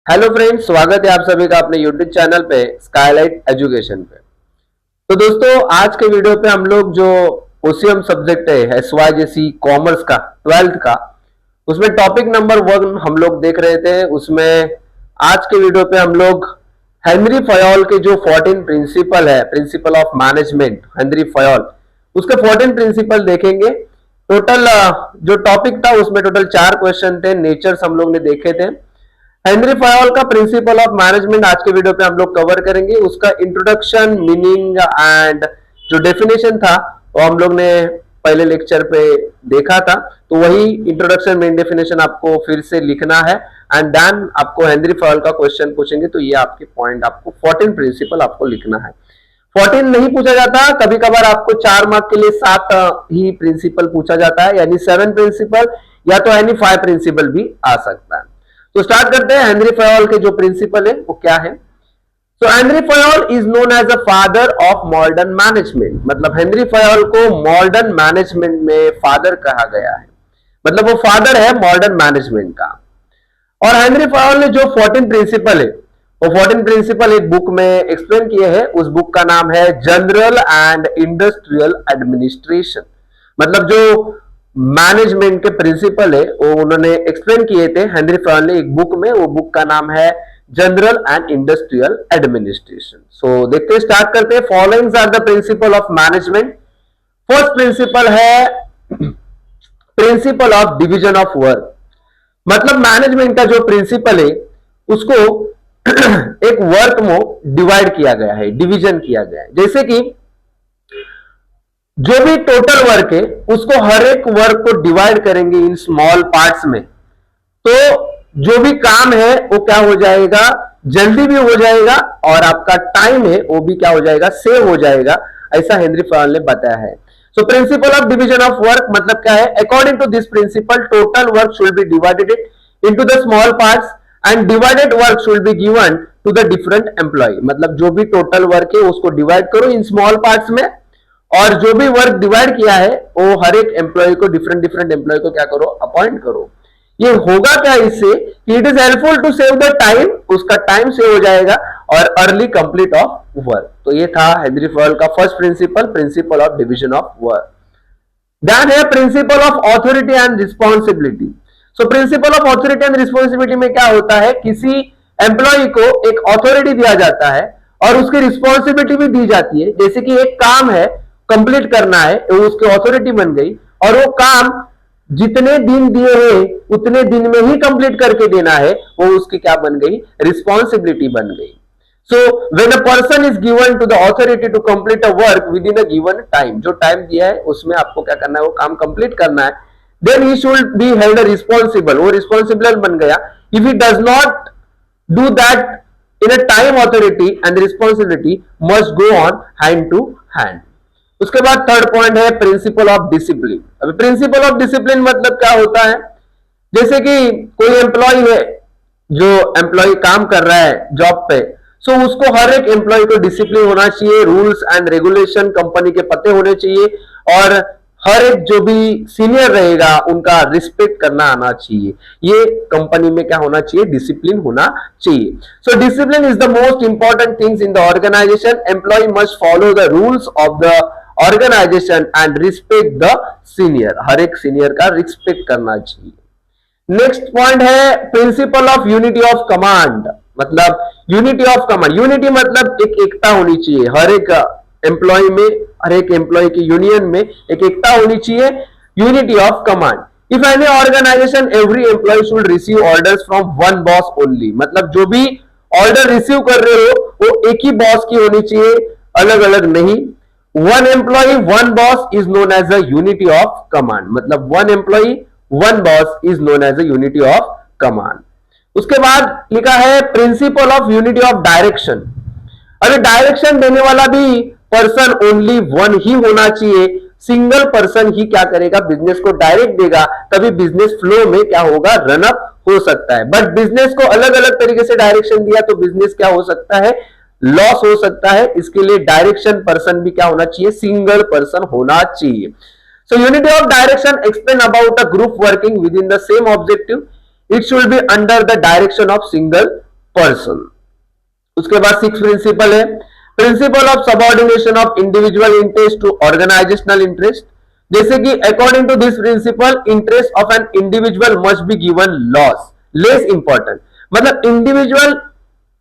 Hello friends, स्वागत है आप सभी का अपने यूट्यूब चैनल पे स्काईलाइट एजुकेशन पे। तो दोस्तों, आज के वीडियो पे हम लोग जो ओसीएम सब्जेक्ट है एसवाईजेसी कॉमर्स का 12th का, उसमें टॉपिक नंबर 1 हम लोग देख रहे थे। उसमें आज के वीडियो पे हम लोग हेनरी फयोल के जो 14 प्रिंसिपल है, principle of management Henry Fayol, उसके 14 प्रिंसिपल देखेंगे। टोटल जो टॉपिक था उसमें टोटल 4 क्वेश्चन थे, नेचर्स हम लोग ने देखे थे। हेनरी फयोल का प्रिंसिपल ऑफ मैनेजमेंट आज के वीडियो पे हम लोग कवर करेंगे। उसका इंट्रोडक्शन, मीनिंग एंड जो डेफिनेशन था वो हम लोग ने पहले लेक्चर पे देखा था। तो वही इंट्रोडक्शन, मेन डेफिनेशन आपको फिर से लिखना है एंड देन आपको हेनरी फयोल का क्वेश्चन पूछेंगे तो ये आपके पॉइंट, आपको 14 प्रिंसिपल आपको लिखना है। 14 नहीं पूछा जाता, कभी कभार आपको 4 मार्क के लिए 7 ही प्रिंसिपल पूछा जाता है, यानी 7 प्रिंसिपल या तो यानी 5 प्रिंसिपल भी आ सकता है। तो स्टार्ट करते हैं। हेनरी फयोल के जो प्रिंसिपल है वो क्या है। तो Henri Fayol is known as a father of modern management, मतलब हेनरी फयोल को मॉडर्न मैनेजमेंट में फादर कहा गया है, मतलब वो फादर है मॉडर्न मैनेजमेंट का। और हेनरी फयोल ने जो 14 प्रिंसिपल है वो 14 प्रिंसिपल एक बुक में एक्सप्लेन किए हैं। उस बुक का नाम है जनरल एंड इंडस्ट्रियल एडमिनिस्ट्रेशन, मतलब जो मैनेजमेंट के प्रिंसिपल है वो उन्होंने एक्सप्लेन किए थे हेनरी फयोल ने एक बुक में। वो बुक का नाम है general and industrial administration. So देखते हैं, स्टार्ट करते हैं। Followings are the principle of management. First principle है principle of division of work, मतलब मैनेजमेंट का जो प्रिंसिपल है उसको एक वर्क में डिवाइड किया गया है, डिवीजन किया गया है। जैसे कि जो भी टोटल वर्क है उसको हर एक वर्क को डिवाइड करेंगे इन स्मॉल पार्ट्स में, तो जो भी काम है वो क्या हो जाएगा, जल्दी भी हो जाएगा और आपका टाइम है वो भी क्या हो जाएगा, सेव हो जाएगा। ऐसा हेनरी फयोल ने बताया है। So principle of division of work मतलब क्या है, according to this principle total work should be divided into the small parts and divided work should be given to the different employ, मतलब जो भी total work है उसको divide करो in small parts में और जो भी वर्क डिवाइड किया है वो हर एक एम्प्लॉय को, डिफरेंट डिफरेंट एम्प्लॉय को क्या करो, अपॉइंट करो। ये होगा क्या इससे कि it is helpful to save the time, उसका टाइम सेव हो जाएगा और अर्ली कंप्लीट ऑफ वर्क। तो ये था हेनरी फयोल का first principle, principle of division of work. Then है principle of authority and responsibility. So principle of authority and responsibility में क्या होता है, किसी एम्प्लॉय को एक ऑथोरिटी दिया जाता है और उसकी रिस्पॉन्सिबिलिटी भी दी जाती है। जैसे कि एक काम है, कंप्लीट करना है, वो उसकी ऑथोरिटी बन गई और वो काम जितने दिन दिए हैं उतने दिन में ही कंप्लीट करके देना है, वो उसकी क्या बन गई, रिस्पॉन्सिबिलिटी बन गई। So when a person is given to the authority to complete a work within a given time, जो टाइम दिया है उसमें आपको क्या करना है, वो काम कंप्लीट करना है, then he should be held responsible, वो रिस्पॉन्सिबल बन गया। If he does not do that in a time, authority and responsibility must go on hand to hand. उसके बाद थर्ड पॉइंट है प्रिंसिपल ऑफ डिसिप्लिन। अभी principle of discipline मतलब क्या होता है, जैसे कि कोई एम्प्लॉय है, जो एम्प्लॉय काम कर रहा है जॉब पे, सो उसको हर एक एम्प्लॉय को डिसिप्लिन होना चाहिए, रूल्स एंड रेगुलेशन कंपनी के पते होने चाहिए और हर एक जो भी सीनियर रहेगा उनका रिस्पेक्ट करना आना चाहिए। ये कंपनी में क्या होना चाहिए, डिसिप्लिन होना चाहिए। So discipline is the most important things in the organisation. Employ must follow the rules of the organisation and respect the senior, हर एक सीनियर का रिस्पेक्ट करना चाहिए। नेक्स्ट पॉइंट है principle of unity of command, मतलब unity of command. Unity मतलब एक एकता होनी चाहिए, हर एक एम्प्लॉय में, हर एक एम्प्लॉय की यूनियन में एक एकता होनी चाहिए। Unity of command. If any organisation every employee should receive orders from one boss only, मतलब जो भी ऑर्डर रिसीव कर रहे हो वो एक ही बॉस की होनी चाहिए, अलग अलग नहीं। One employ one boss is known as a unity of command, मतलब one employ one boss is known as a unity of command. उसके बाद लिखा है principle of unity of direction. अरे डायरेक्शन देने वाला भी पर्सन ओनली वन ही होना चाहिए, सिंगल पर्सन ही क्या करेगा, बिजनेस को डायरेक्ट देगा, तभी बिजनेस फ्लो में क्या होगा, रनअप हो सकता है। बट बिजनेस को अलग अलग तरीके से डायरेक्शन दिया तो बिजनेस क्या हो सकता है, लॉस हो सकता है। इसके लिए डायरेक्शन पर्सन भी क्या होना चाहिए, सिंगल पर्सन होना चाहिए। So unity of direction explain about a group working within the same objective, it should be under the direction of single person. उसके बाद सिक्स प्रिंसिपल है principle of subordination of individual interest to organisational interest. जैसे कि according to this principle interest of an individual must be given loss less important. मतलब individual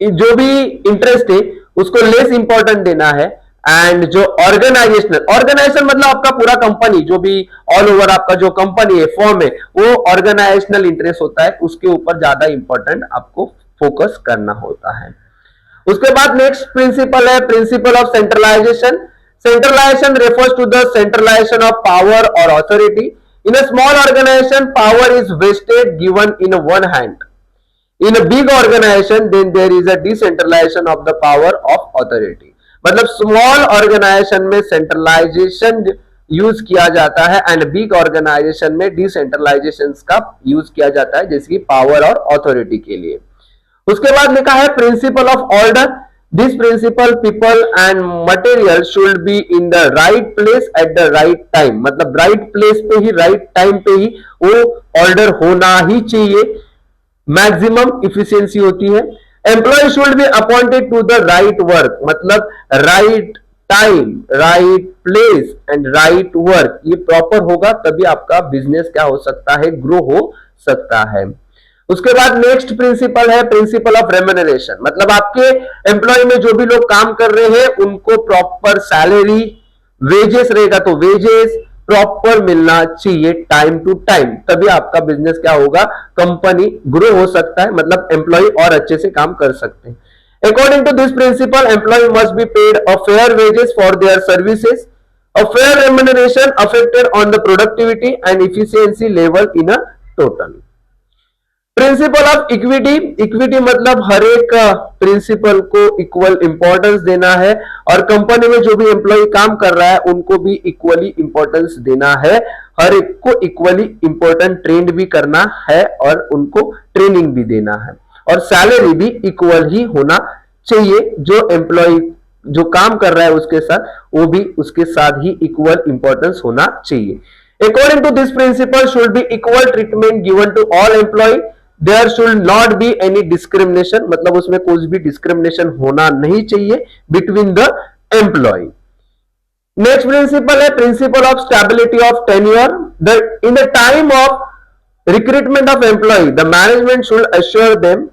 जो भी interest है उसको लेस इंपॉर्टेंट देना है, एंड जो ऑर्गेनाइजेशन मतलब आपका पूरा कंपनी जो भी ऑल ओवर आपका जो कंपनी है फॉर्म है वो ऑर्गेनाइजेशनल इंटरेस्ट होता है, उसके ऊपर ज्यादा इंपॉर्टेंट आपको फोकस करना होता है। उसके बाद नेक्स्ट प्रिंसिपल है principle of centralisation. Centralisation refers to the centralisation of power और authority. In a small organisation power is vested given in one hand. In a big organisation then there is a decentralisation of the power of authority. मतलब small organisation में centralisation use किया जाता है and big organisation में decentralisation का use किया जाता है, जैसे कि पावर और अथॉरिटी के लिए। उसके बाद लिखा है principle of order. This principle people and material should be in the right place at the right time. मतलब राइट प्लेस पे ही राइट टाइम पे ही वो ऑर्डर होना ही चाहिए, मैक्सिमम इफिशियंसी होती है। Employ should be appointed to the right work. मतलब right time, right place and right work, ये प्रॉपर होगा तभी आपका बिजनेस क्या हो सकता है, ग्रो हो सकता है। उसके बाद नेक्स्ट प्रिंसिपल है प्रिंसिपल ऑफ रेम्यूनरेशन। मतलब आपके एम्प्लॉय में जो भी लोग काम कर रहे हैं उनको प्रॉपर सैलरी, वेजेस रहेगा तो वेजेस प्रॉपर मिलना चाहिए टाइम टू टाइम, तभी आपका बिजनेस क्या होगा, कंपनी ग्रो हो सकता है, मतलब एम्प्लॉय और अच्छे से काम कर सकते हैं। According to this principle employee must be paid a fair wages for their services. A fair remuneration affected on the productivity and efficiency level in a total. Principle of equity. Equity मतलब हर एक principal को equal importance देना है और company में जो भी एम्प्लॉय काम कर रहा है उनको भी इक्वली इंपॉर्टेंस देना है, हर एक को इक्वली इंपॉर्टेंट ट्रेंड भी करना है और उनको ट्रेनिंग भी देना है, और सैलरी भी इक्वल ही होना चाहिए। जो एम्प्लॉय जो काम कर रहा है उसके साथ वो भी उसके साथ ही इक्वल इंपॉर्टेंस होना चाहिए। According to this principle should be equal treatment given to all employ. There should not be any discrimination. मतलब उसमें कोई भी डिस्क्रिमिनेशन होना नहीं चाहिए between the employ. Next principle है principle of stability of tenure. In the time of recruitment of employ the management should assure them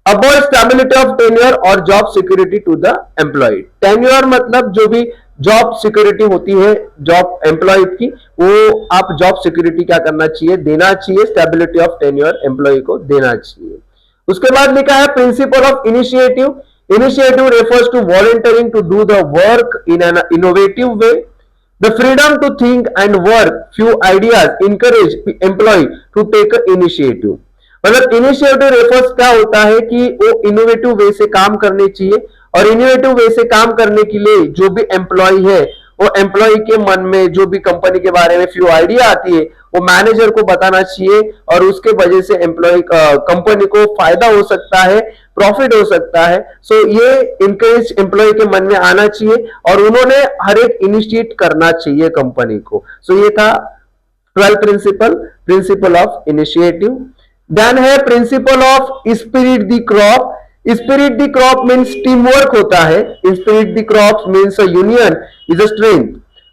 about stability of tenure और job security to the employ. Tenure मतलब जो भी job security होती है job employ की, वो आप job security क्या करना चाहिए, देना चाहिए, स्टेबिलिटी ऑफ टेन्योर एम्प्लॉय को देना चाहिए। उसके बाद लिखा है principle of initiative. Initiative refers to volunteering to do the work in an innovative way. The freedom to think and work few ideas encourage employee to take initiative. मतलब initiative refers क्या होता है कि वो इनोवेटिव वे से काम करने चाहिए, और इनोवेटिव वे से काम करने के लिए जो भी एम्प्लॉय है वो एम्प्लॉय के मन में जो भी कंपनी के बारे में फ्यू आइडिया आती है वो मैनेजर को बताना चाहिए, और उसके वजह से एम्प्लॉय कंपनी को फायदा हो सकता है, प्रॉफिट हो सकता है। सो ये इनकरेज एम्प्लॉय के मन में आना चाहिए और उन्होंने हर एक इनिशिएट करना चाहिए कंपनी को। सो ये था 12th principle, principle of initiative. Then है principle of spirit the crop. Spirit the crop means team work होता है। Spirit the crop means a union is a strength.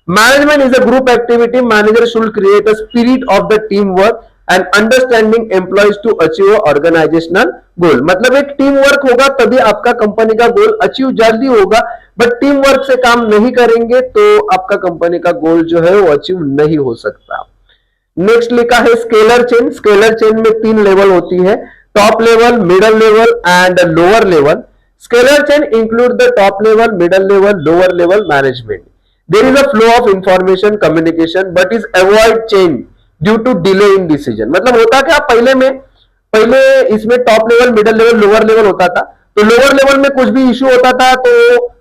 Management is a group activity. Manager should create a spirit of the team work and understanding employees to achieve organisational goal. मतलब एक team work होगा तभी आपका company का goal achieve जल्दी होगा, but team work से काम नहीं करेंगे तो आपका कंपनी का गोल जो है वो अचीव नहीं हो सकता। नेक्स्ट लिखा है स्केलर चेन। स्केलर चेन में 3 लेवल होती है, top level, middle level and lower level. Scalar chain include the top level, middle level, lower level management. There is a flow of information communication but is avoid change due to delay in decision. मतलब होता क्या, पहले इसमें top level, middle level, lower level होता था, तो lower level में कुछ भी इश्यू होता था तो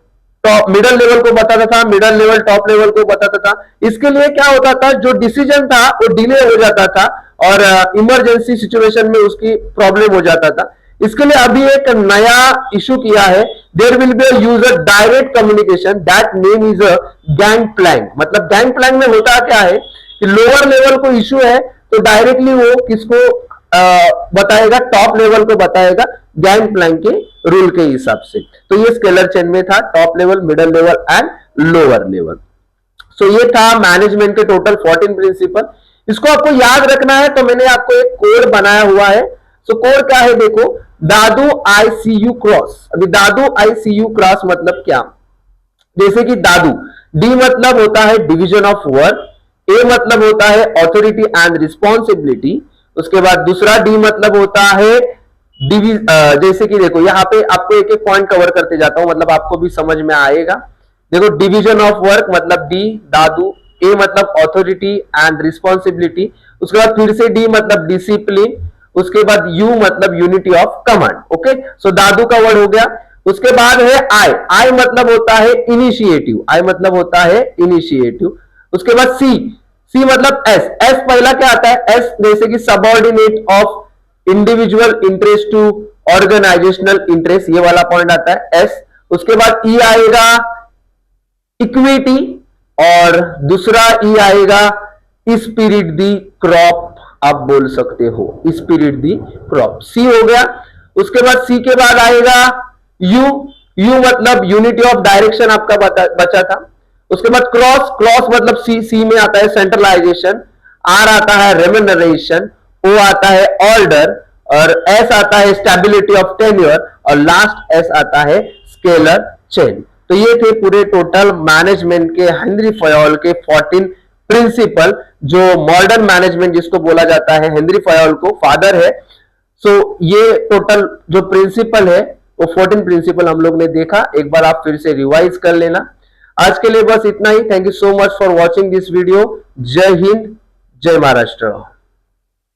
टॉप मिडल लेवल को बताता था, मिडल लेवल टॉप लेवल को बताता था। इसके लिए क्या होता था, जो डिसीजन था वो डिले हो जाता था और इमरजेंसी सिचुएशन में उसकी प्रॉब्लम हो जाता था। इसके लिए अभी एक नया इशू किया है, there will be a user direct communication, that name is a gangplank. मतलब गैंग प्लैंक में होता क्या है कि लोअर लेवल को इशू है तो डायरेक्टली वो किसको बताएगा, टॉप लेवल को बताएगा, गैंग प्लैंक के रूल के हिसाब से। तो ये स्केलर चेन में था, top level, middle level and lower level. So ये था मैनेजमेंट के टोटल 14 प्रिंसिपल। इसको आपको याद रखना है, तो मैंने आपको एक कोड बनाया हुआ है। सो कोड क्या है देखो, दादू ICU क्रॉस। अभी दादू ICU क्रॉस मतलब क्या, जैसे कि दादू, डी मतलब होता है डिवीजन ऑफ वर्क, ए मतलब होता है ऑथोरिटी एंड रिस्पॉन्सिबिलिटी, उसके बाद दूसरा डी मतलब होता है जैसे कि देखो यहाँ पे आपको एक एक पॉइंट कवर करते जाता हूं, मतलब आपको भी समझ में आएगा। देखो डिवीजन ऑफ वर्क मतलब डी दादू, ए मतलब ऑथोरिटी एंड रिस्पॉन्सिबिलिटी, उसके बाद फिर से डी मतलब डिसिप्लिन, उसके बाद यू मतलब यूनिटी ऑफ कमांड। ओके, सो दादू का वर्ड हो गया। उसके बाद है आई, आई मतलब होता है इनिशिएटिव, आई मतलब होता है इनिशिएटिव। उसके बाद सी, सी मतलब एस, एस पहला क्या आता है, एस जैसे कि subordinate of individual interest to organisational interest, ये वाला पॉइंट आता है एस। उसके बाद ई आएगा इक्विटी, और दूसरा ई आएगा स्पिरिट दी क्रॉप, आप बोल सकते हो स्पिरिट दी क्रॉप, सी हो गया। उसके बाद सी के बाद आएगा यू, यू मतलब यूनिटी ऑफ डायरेक्शन आपका बचा था। उसके बाद क्रॉस, क्रॉस मतलब सी, सी में आता है सेंट्रलाइजेशन, आर आता है रेम्यूनरेशन, ओ आता है ऑर्डर, और एस आता है स्टेबिलिटी ऑफ टेन्योर, और लास्ट एस आता है स्केलर चेन। तो ये थे पूरे टोटल मैनेजमेंट के हेनरी फयोल के 14 प्रिंसिपल, जो मॉडर्न मैनेजमेंट जिसको बोला जाता है, हेनरी फयोल को फादर है। सो ये टोटल जो प्रिंसिपल है वो 14 प्रिंसिपल हम लोग ने देखा, एक बार आप फिर से रिवाइज कर लेना। आज के लिए बस इतना ही। Thank you so much for watching this video. जय हिंद, जय महाराष्ट्र।